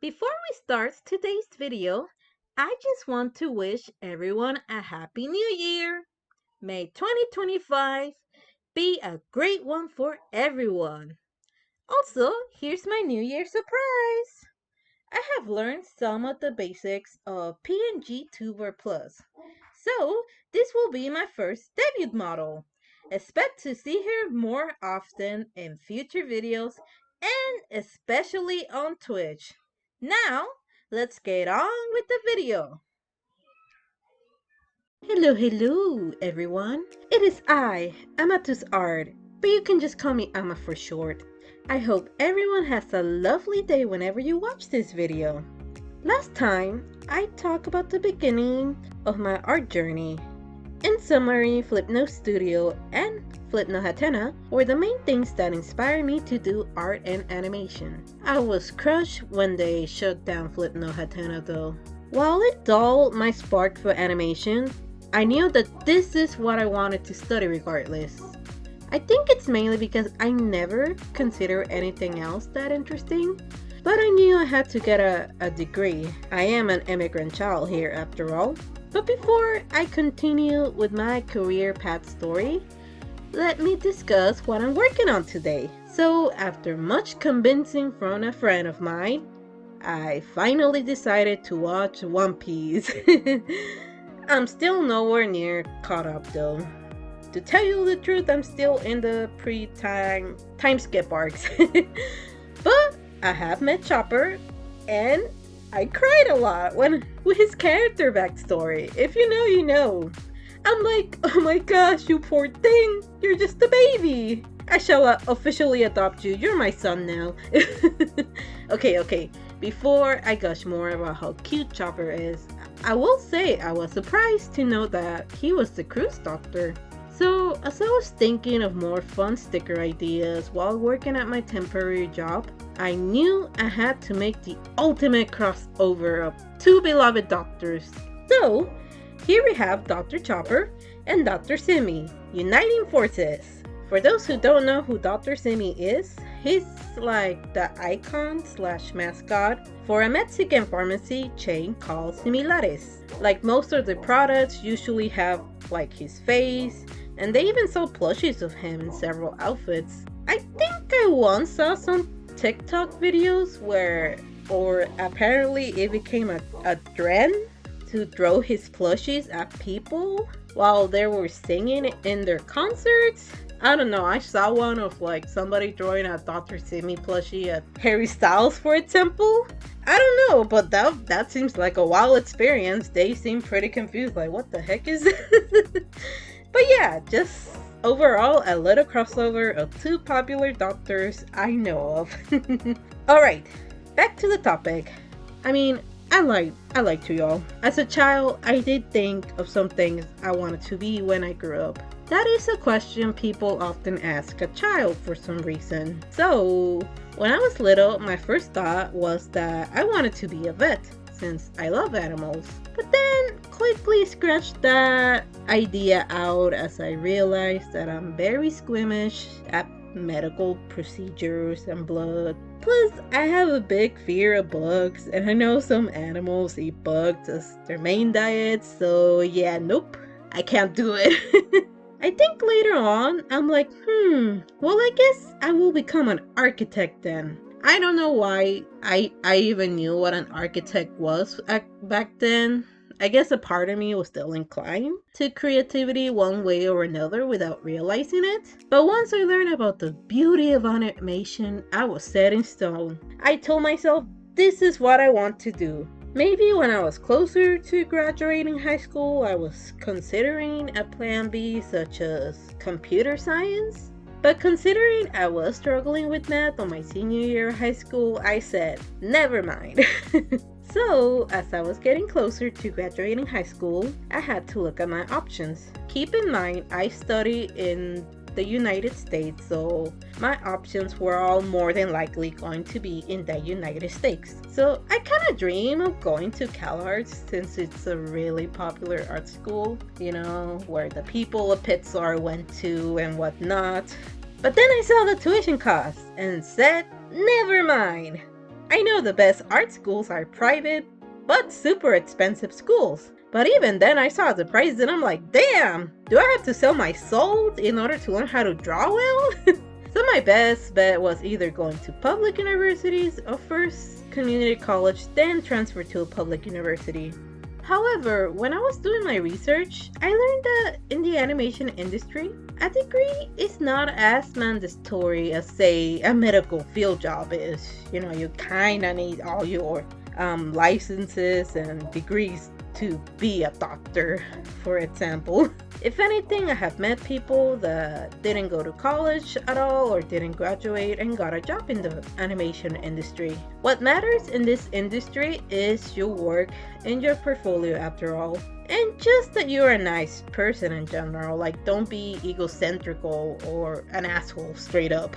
Before we start today's video, I just want to wish everyone a happy new year. May 2025 be a great one for everyone. Also, here's my New Year surprise. I have learned some of the basics of PNG Tuber Plus. So, this will be my first debut model. Expect to see her more often in future videos and especially on Twitch. Now, let's get on with the video. Hello, everyone. It is I, Amatus Art, but you can just call me Ama for short. I hope everyone has a lovely day whenever you watch this video. Last time, I talked about the beginning of my art journey. In summary, Flipnote Studio and Flipnote Hatena were the main things that inspired me to do art and animation. I was crushed when they shut down Flipnote Hatena though. While it dulled my spark for animation, I knew that this is what I wanted to study regardless. I think it's mainly because I never considered anything else that interesting, but I knew I had to get a degree. I am an immigrant child here after all. But before I continue with my career path story, let me discuss what I'm working on today. So after much convincing from a friend of mine, I finally decided to watch One Piece. I'm still nowhere near caught up though. To tell you the truth, I'm still in the time skip arcs. But I have met Chopper and I cried a lot with his character backstory. If you know, you know. I'm like, oh my gosh, you poor thing. You're just a baby. I shall officially adopt you. You're my son now. Okay. Before I gush more about how cute Chopper is, I will say I was surprised to know that he was the cruise doctor. So, as I was thinking of more fun sticker ideas while working at my temporary job, I knew I had to make the ultimate crossover of two beloved doctors. So, here we have Dr. Chopper and Dr. Simi, uniting forces. For those who don't know who Dr. Simi is, he's like the icon / mascot for a Mexican pharmacy chain called Similares. Like most of the products usually have like his face, and they even sell plushies of him in several outfits. I think I once saw some TikTok videos or apparently it became a trend to throw his plushies at people while they were singing in their concerts. I don't know, I saw one of like somebody throwing a Dr. Simi plushie at Harry Styles for example. I don't know, but that seems like a wild experience. They seem pretty confused, like what the heck is this? But yeah, just overall a little crossover of two popular doctors I know of. Alright, back to the topic. I mean, I like to y'all. As a child, I did think of some things I wanted to be when I grew up. That is a question people often ask a child for some reason. So, when I was little, my first thought was that I wanted to be a vet, since I love animals. But then, quickly scratched that idea out as I realized that I'm very squeamish at medical procedures and blood. Plus, I have a big fear of bugs, and I know some animals eat bugs as their main diet, so yeah, nope, I can't do it. I think later on, I'm like, well, I guess I will become an architect then. I don't know why I even knew what an architect was back then. I guess a part of me was still inclined to creativity one way or another without realizing it. But once I learned about the beauty of animation, I was set in stone. I told myself, this is what I want to do. Maybe when I was closer to graduating high school, I was considering a plan B such as computer science. But considering I was struggling with math on my senior year of high school, I said, never mind. So, as I was getting closer to graduating high school, I had to look at my options. Keep in mind, I studied in the United States, so my options were all more than likely going to be in the United States. So I kind of dream of going to CalArts since it's a really popular art school, you know, where the people of Pixar went to and whatnot. But then I saw the tuition costs and said, never mind. I know the best art schools are private, but super expensive schools. But even then, I saw the prices and I'm like, damn, do I have to sell my soul in order to learn how to draw well? So my best bet was either going to public universities or first community college, then transfer to a public university. However, when I was doing my research, I learned that in the animation industry, a degree is not as mandatory as, say, a medical field job is. You know, you kinda need all your licenses and degrees to be a doctor, for example. If anything, I have met people that didn't go to college at all or didn't graduate and got a job in the animation industry. What matters in this industry is your work and your portfolio after all. And just that you're a nice person in general, like don't be egocentrical or an asshole straight up.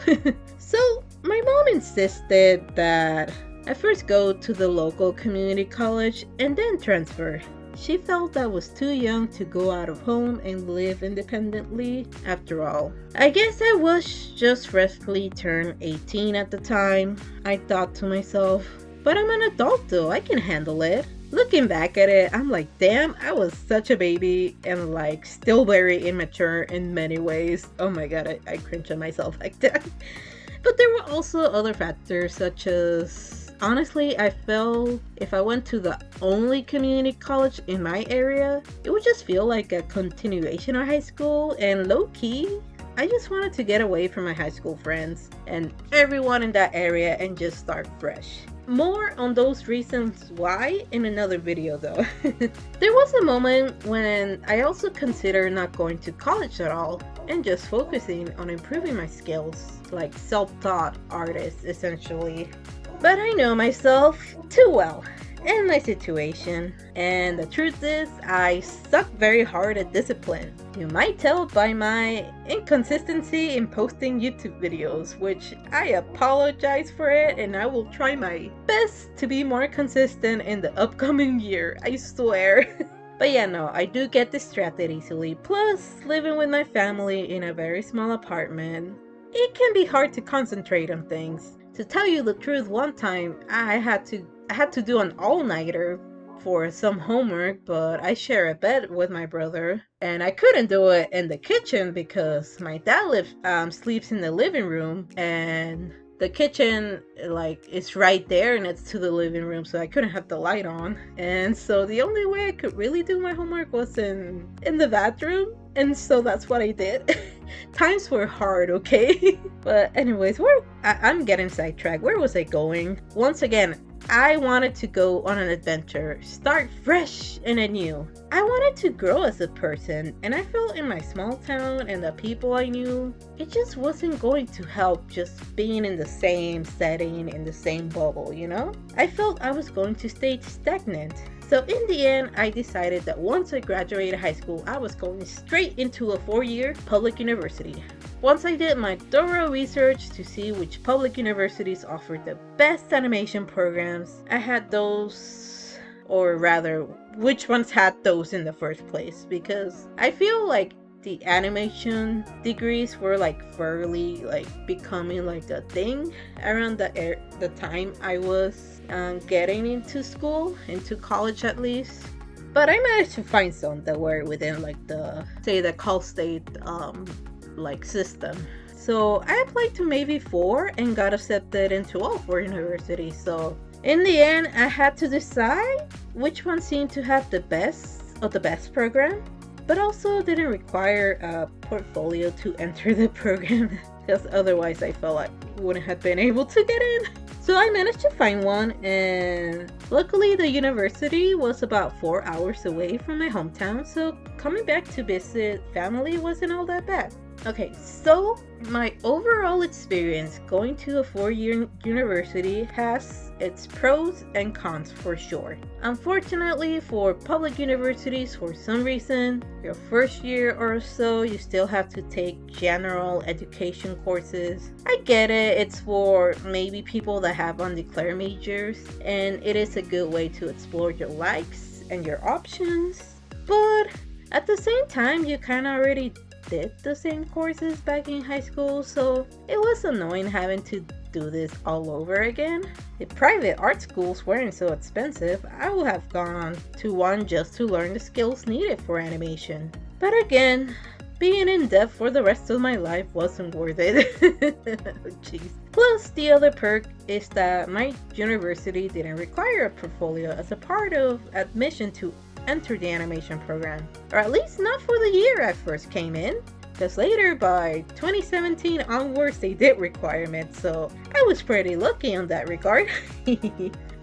So my mom insisted that I first go to the local community college and then transfer. She felt I was too young to go out of home and live independently after all. I guess I was just freshly turned 18 at the time. I thought to myself, but I'm an adult though, I can handle it. Looking back at it, I'm like, damn, I was such a baby and like still very immature in many ways. Oh my god, I cringe at myself like that. But there were also other factors such as, honestly, I felt if I went to the only community college in my area, it would just feel like a continuation of high school, and low-key, I just wanted to get away from my high school friends and everyone in that area and just start fresh. More on those reasons why in another video though. There was a moment when I also considered not going to college at all and just focusing on improving my skills, like self-taught artist essentially. But I know myself too well and my situation, and the truth is I suck very hard at discipline. You might tell by my inconsistency in posting YouTube videos, which I apologize for it, and I will try my best to be more consistent in the upcoming year, I swear. But yeah, no, I do get distracted easily. Plus, living with my family in a very small apartment, it can be hard to concentrate on things. To tell you the truth, one time I had to do an all-nighter for some homework, but I share a bed with my brother and I couldn't do it in the kitchen because my dad sleeps in the living room and the kitchen like is right there and it's to the living room, so I couldn't have the light on. And so the only way I could really do my homework was in the bathroom, and so that's what I did. Times were hard, okay? But anyways, I'm getting sidetracked. Where was I going? Once again, I wanted to go on an adventure, start fresh and anew. I wanted to grow as a person, and I felt in my small town and the people I knew, it just wasn't going to help just being in the same setting, in the same bubble, you know? I felt I was going to stay stagnant. So in the end, I decided that once I graduated high school, I was going straight into a 4-year public university. Once I did my thorough research to see which public universities offered the best animation programs, I had those, or rather, which ones had those in the first place, because I feel like the animation degrees were like fairly like becoming like a thing around the time I was getting into school, into college at least. But I managed to find some that were within like the, say, the Cal State like system. So I applied to maybe 4 and got accepted into all 4 universities. So in the end, I had to decide which one seemed to have the best of the best program, but also didn't require a portfolio to enter the program, because otherwise I felt like I wouldn't have been able to get in. So I managed to find one, and luckily the university was about 4 hours away from my hometown, so coming back to visit family wasn't all that bad. Okay, so my overall experience going to a 4-year university has its pros and cons for sure. Unfortunately, for public universities, for some reason, your first year or so, you still have to take general education courses. I get it, it's for maybe people that have undeclared majors, and it is a good way to explore your likes and your options, but at the same time, you kind of already did the same courses back in high school, so it was annoying having to do this all over again. If private art schools weren't so expensive, I would have gone to one just to learn the skills needed for animation. But again, being in debt for the rest of my life wasn't worth it. Jeez. Plus, the other perk is that my university didn't require a portfolio as a part of admission to enter the animation program. Or at least not for the year I first came in. Because later, by 2017 onwards, they did requirements, so I was pretty lucky on that regard.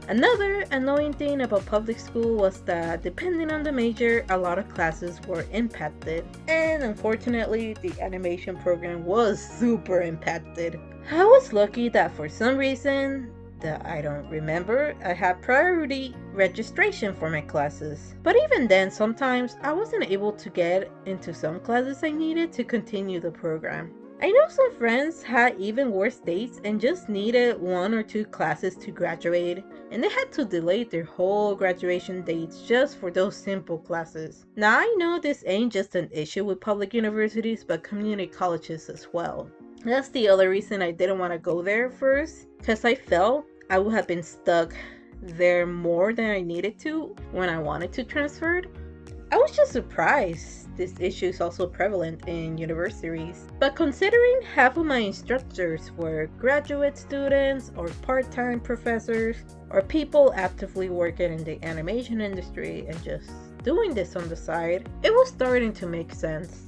Another annoying thing about public school was that depending on the major, a lot of classes were impacted. And unfortunately, the animation program was super impacted. I was lucky that for some reason that I don't remember, I had priority registration for my classes. But even then, sometimes I wasn't able to get into some classes I needed to continue the program. I know some friends had even worse dates and just needed 1 or 2 classes to graduate, and they had to delay their whole graduation dates just for those simple classes. Now I know this ain't just an issue with public universities, but community colleges as well. That's the other reason I didn't want to go there first, because I felt I would have been stuck there more than I needed to when I wanted to transfer. I was just surprised this issue is also prevalent in universities. But considering half of my instructors were graduate students or part-time professors or people actively working in the animation industry and just doing this on the side, it was starting to make sense.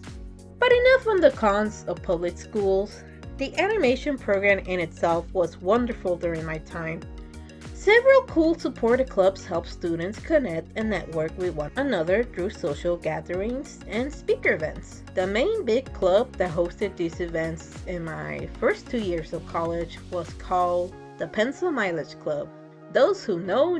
But enough on the cons of public schools. The animation program in itself was wonderful during my time. Several cool supported clubs help students connect and network with one another through social gatherings and speaker events. The main big club that hosted these events in my first 2 years of college was called the Pencil Mileage Club. Those who know.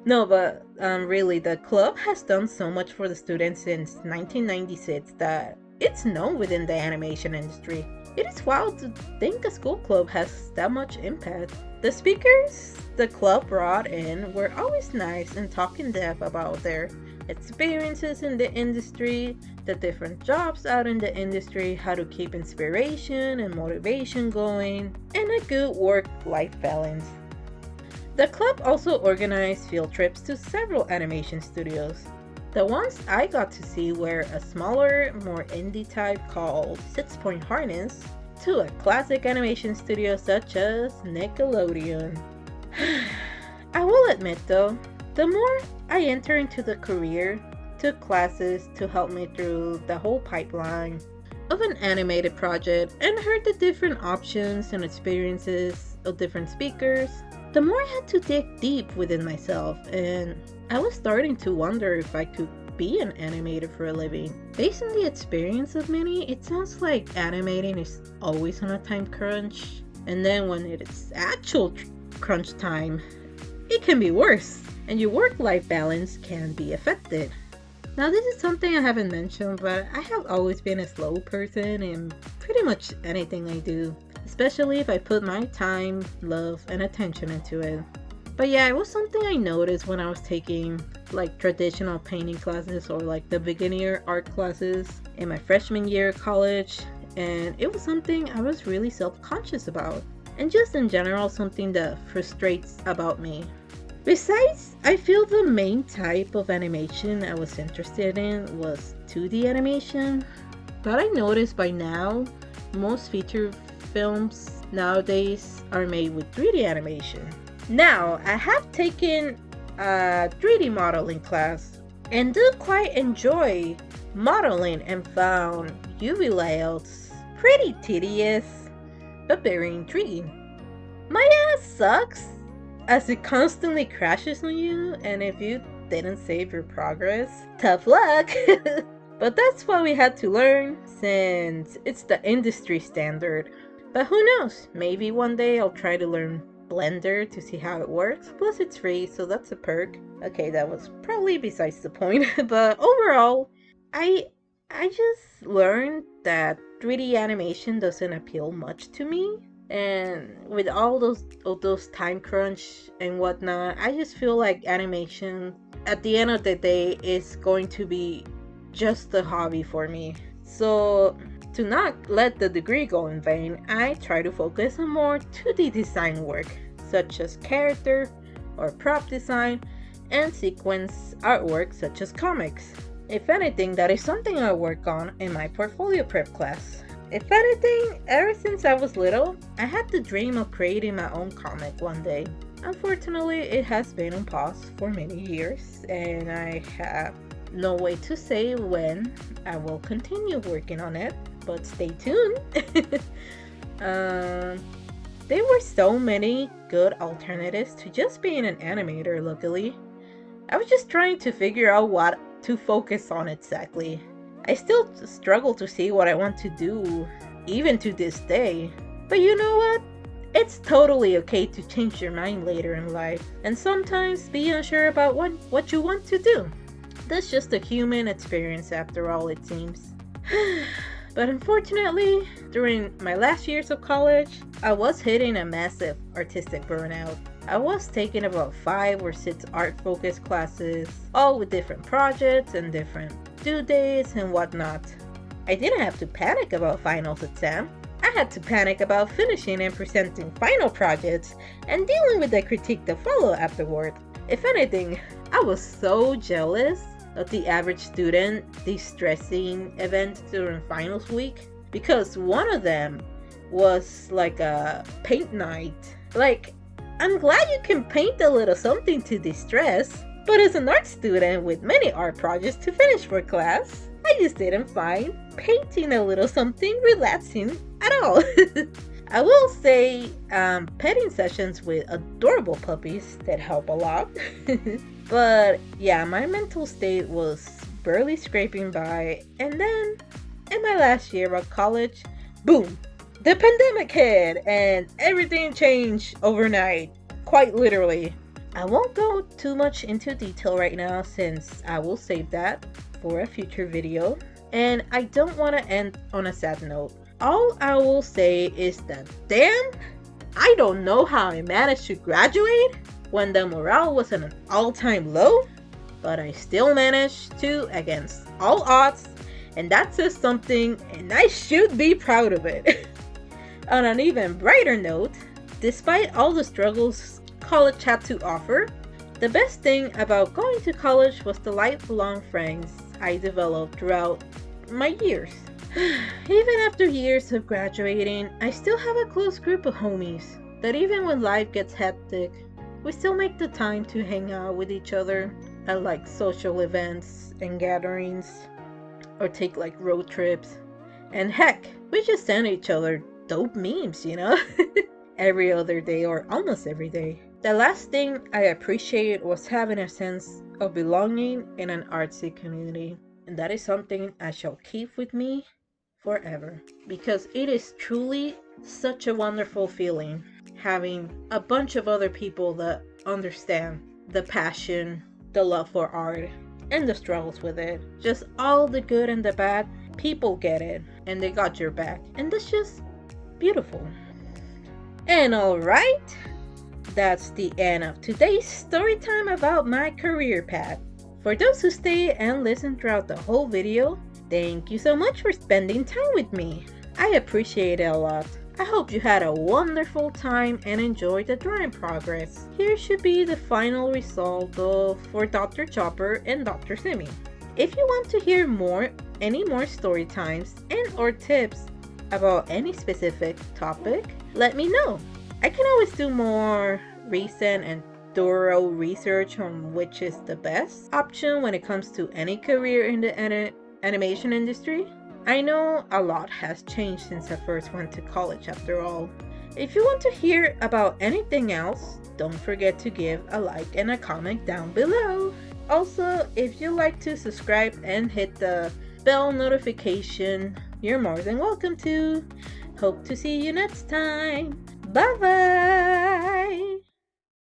No, but really, the club has done so much for the students since 1996 that it's known within the animation industry. It is wild to think a school club has that much impact. The speakers the club brought in were always nice and talk in depth about their experiences in the industry, the different jobs out in the industry, how to keep inspiration and motivation going, and a good work-life balance. The club also organized field trips to several animation studios. The ones I got to see were a smaller, more indie type called 6 Point Harness, to a classic animation studio such as Nickelodeon. I will admit though, the more I enter into the career, took classes to help me through the whole pipeline of an animated project and heard the different options and experiences of different speakers, the more I had to dig deep within myself, and I was starting to wonder if I could be an animator for a living. Based on the experience of many, it sounds like animating is always on a time crunch, and then when it is actual crunch time, it can be worse, and your work-life balance can be affected. Now this is something I haven't mentioned, but I have always been a slow person in pretty much anything I do, especially if I put my time, love, and attention into it. But yeah, it was something I noticed when I was taking like traditional painting classes or like the beginner art classes in my freshman year of college, and it was something I was really self-conscious about, and just in general something that frustrates about me. Besides, I feel the main type of animation I was interested in was 2D animation, but I noticed by now most feature films nowadays are made with 3D animation. Now, I have taken a 3D modeling class and do quite enjoy modeling and found UV layouts pretty tedious but very intriguing. My ass sucks as it constantly crashes on you, and if you didn't save your progress, tough luck. But that's what we had to learn since it's the industry standard. But who knows, maybe one day I'll try to learn Blender to see how it works. Plus it's free, so that's a perk. Okay, that was probably besides the point. But overall, I just learned that 3D animation doesn't appeal much to me. And with all those time crunch and whatnot, I just feel like animation at the end of the day is going to be just a hobby for me. So To not let the degree go in vain, I try to focus on more 2D design work, such as character or prop design, and sequence artwork such as comics. If anything, that is something I work on in my portfolio prep class. If anything, ever since I was little, I had the dream of creating my own comic one day. Unfortunately, it has been on pause for many years, and I have no way to say when I will continue working on it, but stay tuned. There were so many good alternatives to just being an animator, luckily. I was just trying to figure out what to focus on exactly. I still struggle to see what I want to do, even to this day. But you know what? It's totally okay to change your mind later in life, and sometimes be unsure about what you want to do. That's just a human experience after all, it seems. But unfortunately, during my last years of college, I was hitting a massive artistic burnout. I was taking about 5 or 6 art-focused classes, all with different projects and different due dates and whatnot. I didn't have to panic about finals exam. I had to panic about finishing and presenting final projects and dealing with the critique to follow afterward. If anything, I was so jealous of the average student de-stressing events during finals week, because one of them was like a paint night. Like, I'm glad you can paint a little something to de-stress, but as an art student with many art projects to finish for class, I just didn't find painting a little something relaxing at all. I will say petting sessions with adorable puppies that help a lot. But yeah, my mental state was barely scraping by, and then in my last year of college, boom, the pandemic hit and everything changed overnight, quite literally. I won't go too much into detail right now since I will save that for a future video, and I don't want to end on a sad note. All I will say is that damn, I don't know how I managed to graduate when the morale was at an all-time low, but I still managed to against all odds, and that says something, and I should be proud of it. On an even brighter note, despite all the struggles college had to offer, the best thing about going to college was the lifelong friends I developed throughout my years. Even after years of graduating, I still have a close group of homies that even when life gets hectic, we still make the time to hang out with each other at like social events and gatherings, or take like road trips. And heck, we just send each other dope memes, you know? Every other day or almost every day. The last thing I appreciate was having a sense of belonging in an artsy community. And that is something I shall keep with me forever, because it is truly such a wonderful feeling having a bunch of other people that understand the passion, the love for art, and the struggles with it. Just all the good and the bad, people get it, and they got your back. And that's just beautiful. And alright, that's the end of today's story time about my career path. For those who stay and listen throughout the whole video, thank you so much for spending time with me. I appreciate it a lot. I hope you had a wonderful time and enjoyed the drawing progress. Here should be the final result for Dr. Chopper and Dr. Simi. If you want to hear any more story times and or tips about any specific topic, let me know. I can always do more recent and thorough research on which is the best option when it comes to any career in the animation industry. I know a lot has changed since I first went to college after all. If you want to hear about anything else, don't forget to give a like and a comment down below. Also, if you like to subscribe and hit the bell notification, you're more than welcome to. Hope to see you next time. Bye bye!